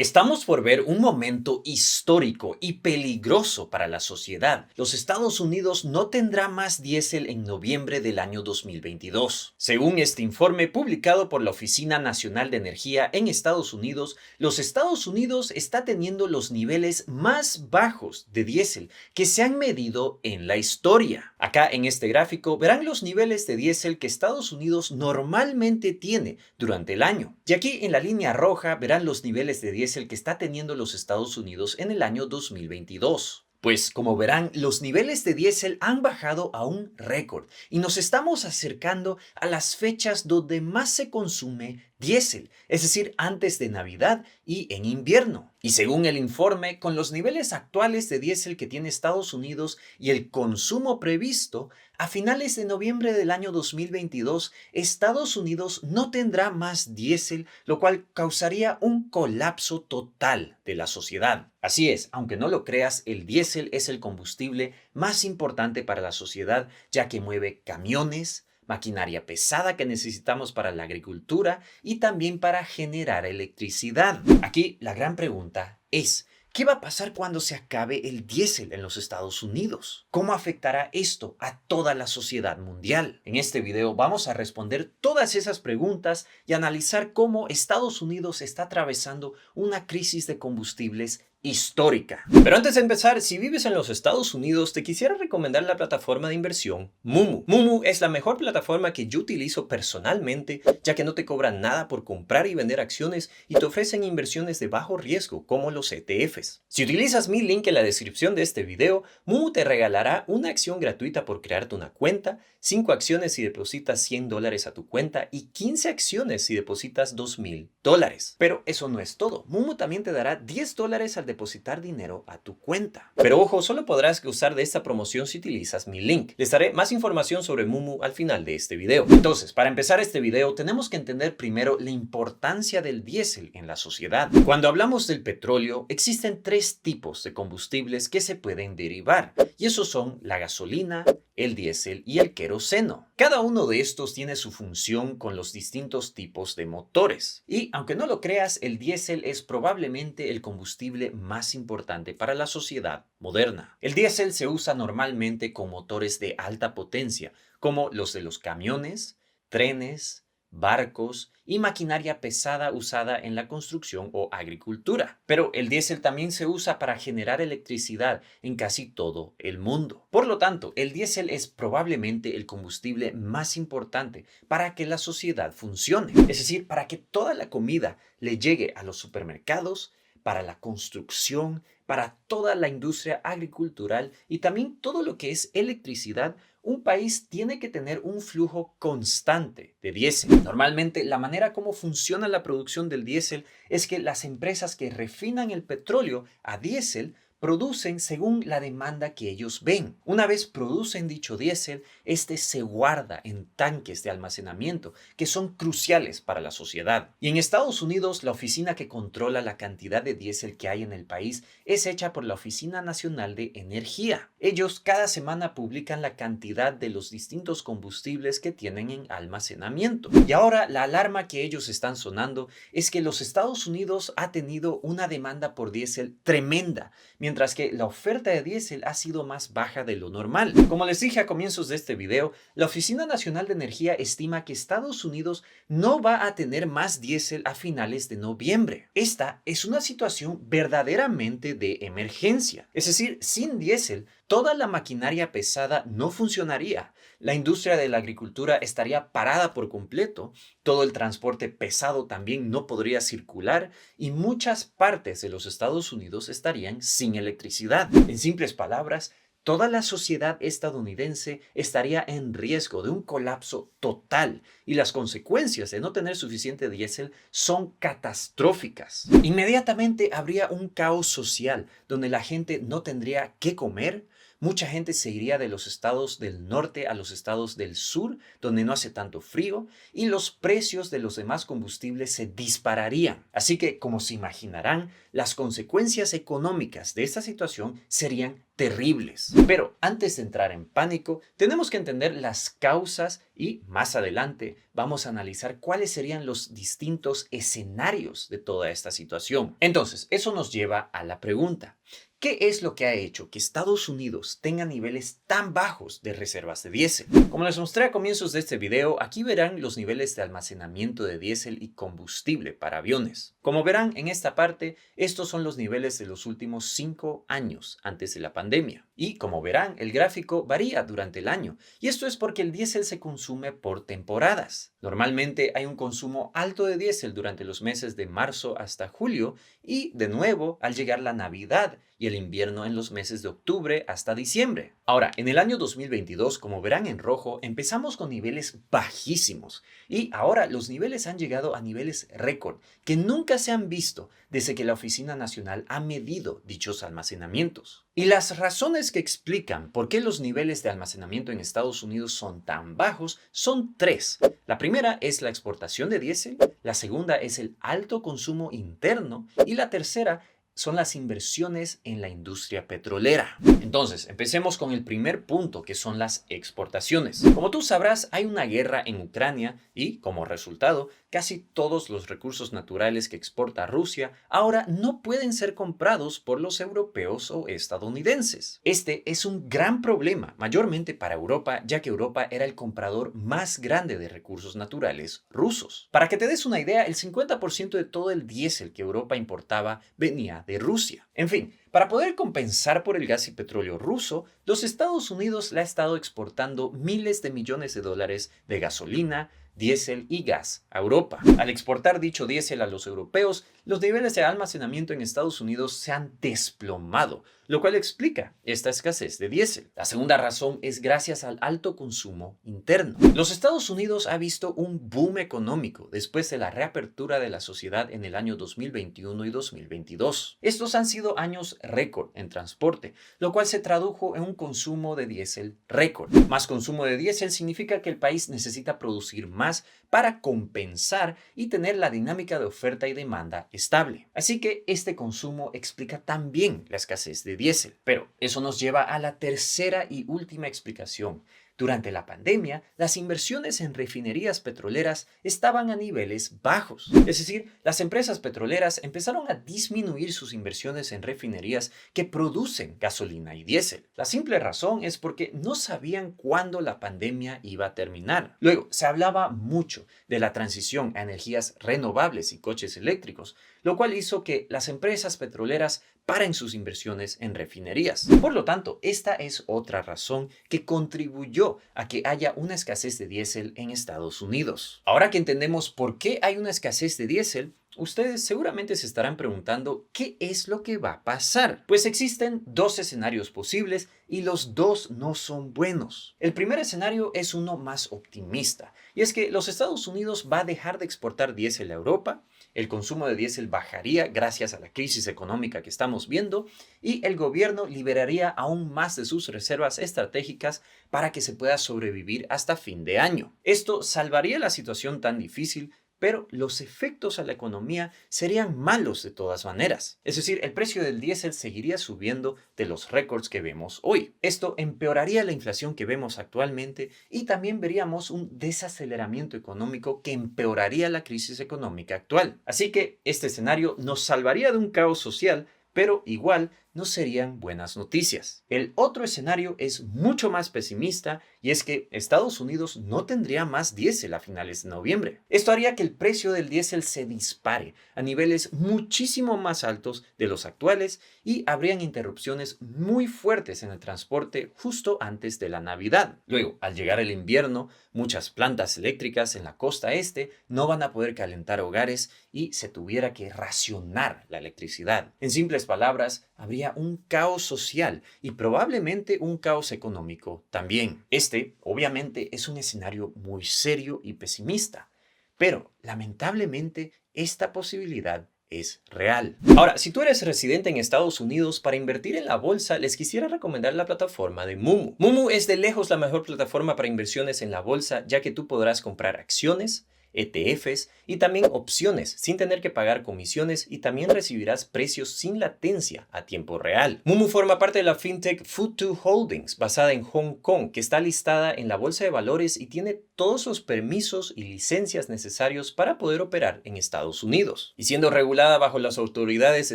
Estamos por ver un momento histórico y peligroso para la sociedad. Los Estados Unidos no tendrá más diésel en noviembre del año 2022. Según este informe publicado por la Oficina Nacional de Energía en Estados Unidos, los Estados Unidos está teniendo los niveles más bajos de diésel que se han medido en la historia. Acá en este gráfico verán los niveles de diésel que Estados Unidos normalmente tiene durante el año. Y aquí en la línea roja verán los niveles de diésel que está teniendo los Estados Unidos en el año 2022. Pues como verán, los niveles de diésel han bajado a un récord y nos estamos acercando a las fechas donde más se consume diésel, es decir, antes de Navidad y en invierno. Y según el informe, con los niveles actuales de diésel que tiene Estados Unidos y el consumo previsto, a finales de noviembre del año 2022, Estados Unidos no tendrá más diésel, lo cual causaría un colapso total de la sociedad. Así es, aunque no lo creas, el diésel es el combustible más importante para la sociedad, ya que mueve camiones, maquinaria pesada que necesitamos para la agricultura y también para generar electricidad. Aquí la gran pregunta es: ¿qué va a pasar cuando se acabe el diésel en los Estados Unidos? ¿Cómo afectará esto a toda la sociedad mundial? En este video vamos a responder todas esas preguntas y analizar cómo Estados Unidos está atravesando una crisis de combustibles histórica. Pero antes de empezar, si vives en los Estados Unidos, te quisiera recomendar la plataforma de inversión Moomoo. Moomoo es la mejor plataforma que yo utilizo personalmente, ya que no te cobran nada por comprar y vender acciones y te ofrecen inversiones de bajo riesgo, como los ETFs. Si utilizas mi link en la descripción de este video, Moomoo te regalará una acción gratuita por crearte una cuenta, 5 acciones si depositas $100 a tu cuenta y 15 acciones si depositas $2,000. Pero eso no es todo. Moomoo también te dará $10 al depositar dinero a tu cuenta. Pero ojo, solo podrás usar de esta promoción si utilizas mi link. Les daré más información sobre Moomoo al final de este video. Entonces, para empezar este video, tenemos que entender primero la importancia del diésel en la sociedad. Cuando hablamos del petróleo, existen 3 tipos de combustibles que se pueden derivar, y esos son la gasolina, el diésel y el queroseno. Cada uno de estos tiene su función con los distintos tipos de motores. Y aunque no lo creas, el diésel es probablemente el combustible más importante para la sociedad moderna. El diésel se usa normalmente con motores de alta potencia, como los de los camiones, trenes, barcos y maquinaria pesada usada en la construcción o agricultura. Pero el diésel también se usa para generar electricidad en casi todo el mundo. Por lo tanto, el diésel es probablemente el combustible más importante para que la sociedad funcione. Es decir, para que toda la comida le llegue a los supermercados, para la construcción, para toda la industria agricultural y también todo lo que es electricidad. Un país tiene que tener un flujo constante de diésel. Normalmente, la manera como funciona la producción del diésel es que las empresas que refinan el petróleo a diésel producen según la demanda que ellos ven. Una vez producen dicho diésel, este se guarda en tanques de almacenamiento que son cruciales para la sociedad. Y en Estados Unidos, la oficina que controla la cantidad de diésel que hay en el país es hecha por la Oficina Nacional de Energía. Ellos cada semana publican la cantidad de los distintos combustibles que tienen en almacenamiento. Y ahora la alarma que ellos están sonando es que los Estados Unidos ha tenido una demanda por diésel tremenda, mientras que la oferta de diésel ha sido más baja de lo normal. Como les dije a comienzos de este video, la Oficina Nacional de Energía estima que Estados Unidos no va a tener más diésel a finales de noviembre. Esta es una situación verdaderamente de emergencia. Es decir, sin diésel, toda la maquinaria pesada no funcionaría. La industria de la agricultura estaría parada por completo, todo el transporte pesado también no podría circular y muchas partes de los Estados Unidos estarían sin electricidad. En simples palabras, toda la sociedad estadounidense estaría en riesgo de un colapso total y las consecuencias de no tener suficiente diésel son catastróficas. Inmediatamente habría un caos social donde la gente no tendría qué comer, mucha gente se iría de los estados del norte a los estados del sur, donde no hace tanto frío, y los precios de los demás combustibles se dispararían. Así que, como se imaginarán, las consecuencias económicas de esta situación serían terribles. Pero antes de entrar en pánico, tenemos que entender las causas y más adelante vamos a analizar cuáles serían los distintos escenarios de toda esta situación. Entonces, eso nos lleva a la pregunta: ¿qué es lo que ha hecho que Estados Unidos tenga niveles tan bajos de reservas de diésel? Como les mostré a comienzos de este video, aquí verán los niveles de almacenamiento de diésel y combustible para aviones. Como verán en esta parte, estos son los niveles de los últimos 5 años antes de la pandemia. Y como verán, el gráfico varía durante el año. Y esto es porque el diésel se consume por temporadas. Normalmente hay un consumo alto de diésel durante los meses de marzo hasta julio y de nuevo al llegar la Navidad y el invierno en los meses de octubre hasta diciembre. Ahora, en el año 2022, como verán en rojo, empezamos con niveles bajísimos y ahora los niveles han llegado a niveles récord que nunca se han visto desde que la Oficina Nacional ha medido dichos almacenamientos. Y las razones que explican por qué los niveles de almacenamiento en Estados Unidos son tan bajos son 3. La primera es la exportación de diésel, la segunda es el alto consumo interno y la tercera son las inversiones en la industria petrolera. Entonces, empecemos con el primer punto, que son las exportaciones. Como tú sabrás, hay una guerra en Ucrania y, como resultado, casi todos los recursos naturales que exporta Rusia ahora no pueden ser comprados por los europeos o estadounidenses. Este es un gran problema, mayormente para Europa, ya que Europa era el comprador más grande de recursos naturales rusos. Para que te des una idea, el 50% de todo el diésel que Europa importaba venía de Rusia. En fin, para poder compensar por el gas y petróleo ruso, los Estados Unidos le ha estado exportando miles de millones de dólares de gasolina, diésel y gas a Europa. Al exportar dicho diésel a los europeos, los niveles de almacenamiento en Estados Unidos se han desplomado, lo cual explica esta escasez de diésel. La segunda razón es gracias al alto consumo interno. Los Estados Unidos ha visto un boom económico después de la reapertura de la sociedad en el año 2021 y 2022. Estos han sido años récord en transporte, lo cual se tradujo en un consumo de diésel récord. Más consumo de diésel significa que el país necesita producir más para compensar y tener la dinámica de oferta y demanda estable. Así que este consumo explica también la escasez de diésel. Pero eso nos lleva a la tercera y última explicación. Durante la pandemia, las inversiones en refinerías petroleras estaban a niveles bajos. Es decir, las empresas petroleras empezaron a disminuir sus inversiones en refinerías que producen gasolina y diésel. La simple razón es porque no sabían cuándo la pandemia iba a terminar. Luego, se hablaba mucho de la transición a energías renovables y coches eléctricos, lo cual hizo que las empresas petroleras paren sus inversiones en refinerías. Por lo tanto, esta es otra razón que contribuyó a que haya una escasez de diésel en Estados Unidos. Ahora que entendemos por qué hay una escasez de diésel, ustedes seguramente se estarán preguntando ¿qué es lo que va a pasar? Pues existen dos escenarios posibles y los dos no son buenos. El primer escenario es uno más optimista y es que los Estados Unidos va a dejar de exportar diésel a Europa, el consumo de diésel bajaría gracias a la crisis económica que estamos viendo y el gobierno liberaría aún más de sus reservas estratégicas para que se pueda sobrevivir hasta fin de año. Esto salvaría la situación tan difícil, pero los efectos a la economía serían malos de todas maneras. Es decir, el precio del diésel seguiría subiendo de los récords que vemos hoy. Esto empeoraría la inflación que vemos actualmente y también veríamos un desaceleramiento económico que empeoraría la crisis económica actual. Así que este escenario nos salvaría de un caos social, pero igual no serían buenas noticias. El otro escenario es mucho más pesimista y es que Estados Unidos no tendría más diésel a finales de noviembre. Esto haría que el precio del diésel se dispare a niveles muchísimo más altos de los actuales y habrían interrupciones muy fuertes en el transporte justo antes de la Navidad. Luego, al llegar el invierno, muchas plantas eléctricas en la costa este no van a poder calentar hogares y se tuviera que racionar la electricidad. En simples palabras, habría un caos social y probablemente un caos económico también. Este, obviamente, es un escenario muy serio y pesimista, pero lamentablemente esta posibilidad es real. Ahora, si tú eres residente en Estados Unidos, para invertir en la bolsa, les quisiera recomendar la plataforma de Moomoo. Moomoo es de lejos la mejor plataforma para inversiones en la bolsa, ya que tú podrás comprar acciones, ETFs y también opciones sin tener que pagar comisiones, y también recibirás precios sin latencia a tiempo real. Moomoo forma parte de la fintech Futu Holdings, basada en Hong Kong, que está listada en la bolsa de valores y tiene todos los permisos y licencias necesarios para poder operar en Estados Unidos. Y siendo regulada bajo las autoridades de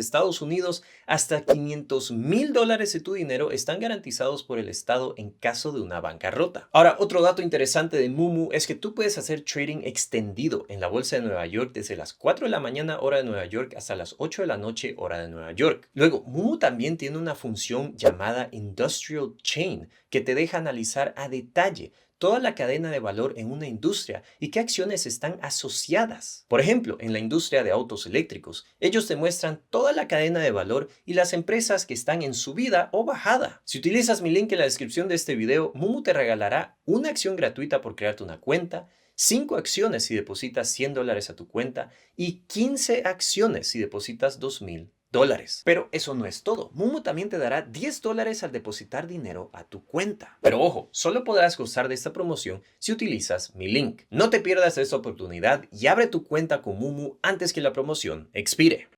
Estados Unidos, hasta $500,000 de tu dinero están garantizados por el Estado en caso de una bancarrota. Ahora, otro dato interesante de Moomoo es que tú puedes hacer trading extendido en la bolsa de Nueva York desde las 4 de la mañana hora de Nueva York hasta las 8 de la noche hora de Nueva York. Luego, Moomoo también tiene una función llamada Industrial Chain, que te deja analizar a detalle toda la cadena de valor en una industria y qué acciones están asociadas. Por ejemplo, en la industria de autos eléctricos, ellos te muestran toda la cadena de valor y las empresas que están en subida o bajada. Si utilizas mi link en la descripción de este video, Moomoo te regalará una acción gratuita por crearte una cuenta, 5 acciones si depositas $100 a tu cuenta y 15 acciones si depositas $2,000. Pero eso no es todo. Moomoo también te dará $10 al depositar dinero a tu cuenta. Pero ojo, solo podrás gozar de esta promoción si utilizas mi link. No te pierdas esta oportunidad y abre tu cuenta con Moomoo antes que la promoción expire.